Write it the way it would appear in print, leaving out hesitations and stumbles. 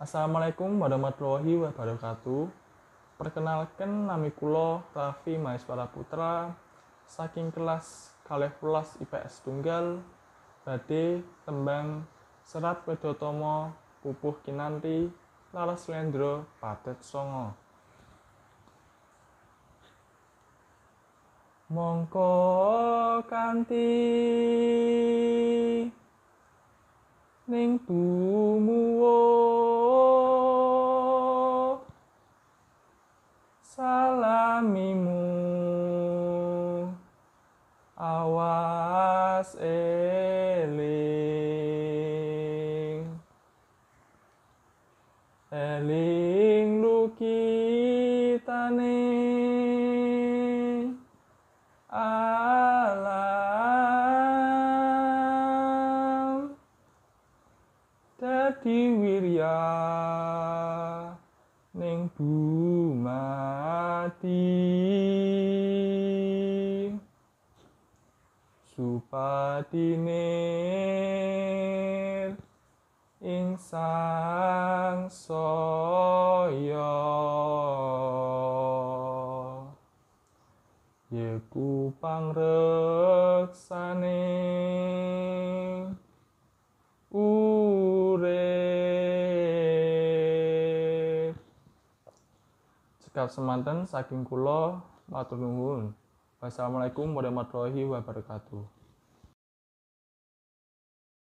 Assalamualaikum warahmatullahi wabarakatuh. Perkenalkan, nami kula Raffi Maeswara Putra saking kelas 12 IPS tunggal badhe tembang Serat Wedotama Pupuh Kinanti Laras Slendra Pathet Sanga. Mongko kanthi ning tumuwuh salamimu awas eling lukitane alam dadi wirya ning dumati supadine ing sangsaya yeku pangreksane urip. Cekap semanten saking kula, matur nuwun. Wassalamualaikum warahmatullahi wabarakatuh.